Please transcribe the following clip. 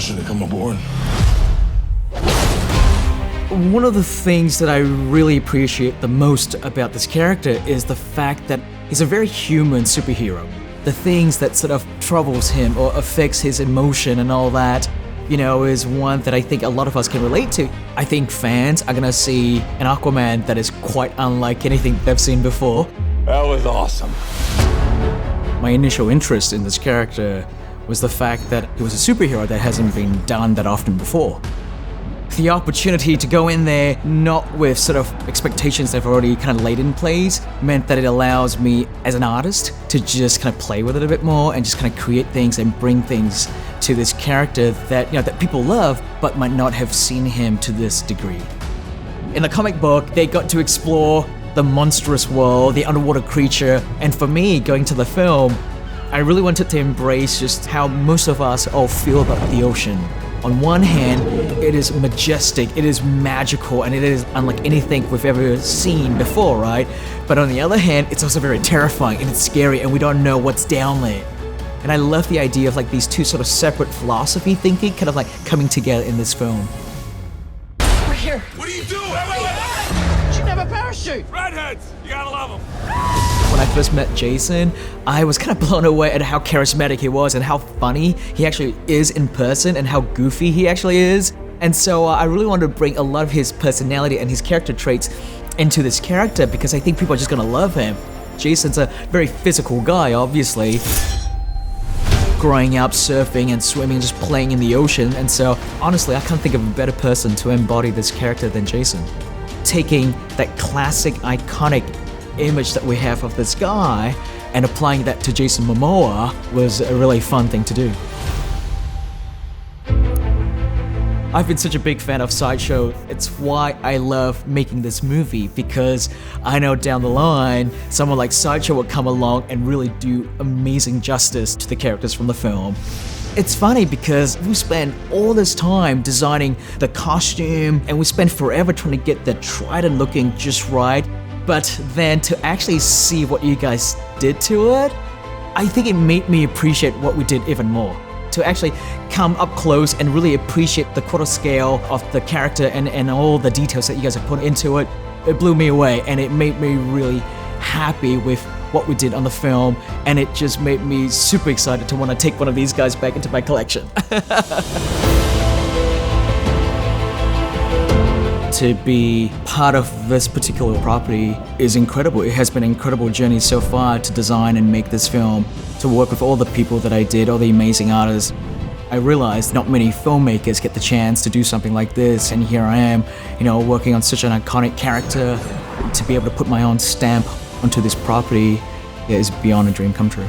pressure to come aboard. One of the things that I really appreciate the most about this character is the fact that he's a very human superhero. The things that sort of troubles him or affects his emotion and all that, you know, is one that I think a lot of us can relate to. I think fans are gonna see an Aquaman that is quite unlike anything they've seen before. That was awesome. My initial interest in this character was the fact that he was a superhero that hasn't been done that often before. The opportunity to go in there not with sort of expectations they've already kind of laid in place meant that it allows me as an artist to just kind of play with it a bit more and just kind of create things and bring things to this character that, you know, that people love but might not have seen him to this degree. In the comic book, they got to explore the monstrous world, the underwater creature, and for me, going to the film, I really wanted to embrace just how most of us all feel about the ocean. On one hand, it is majestic, it is magical, and it is unlike anything we've ever seen before, right? But on the other hand, it's also very terrifying and it's scary and we don't know what's down there. And I love the idea of like these two sort of separate philosophy thinking kind of like coming together in this film. We're here. What are you doing? Should have a parachute. Redheads! You gotta love them. When I first met Jason, I was kind of blown away at how charismatic he was and how funny he actually is in person and how goofy he actually is. And so I really wanted to bring a lot of his personality and his character traits into this character because I think people are just gonna love him. Jason's a very physical guy, obviously. Growing up, surfing and swimming, just playing in the ocean, and so honestly, I can't think of a better person to embody this character than Jason. Taking that classic, iconic image that we have of this guy and applying that to Jason Momoa was a really fun thing to do. I've been such a big fan of Sideshow. It's why I love making this movie, because I know down the line, someone like Sideshow will come along and really do amazing justice to the characters from the film. It's funny because we spend all this time designing the costume and we spend forever trying to get the Trident looking just right, but then to actually see what you guys did to it, I think it made me appreciate what we did even more. To actually come up close and really appreciate the quarter scale of the character and all the details that you guys have put into it, it blew me away and it made me really happy with what we did on the film, and it just made me super excited to want to take one of these guys back into my collection. To be part of this particular property is incredible. It has been an incredible journey so far to design and make this film, to work with all the people that I did, all the amazing artists. I realized not many filmmakers get the chance to do something like this, and here I am, you know, working on such an iconic character. To be able to put my own stamp onto this property is beyond a dream come true.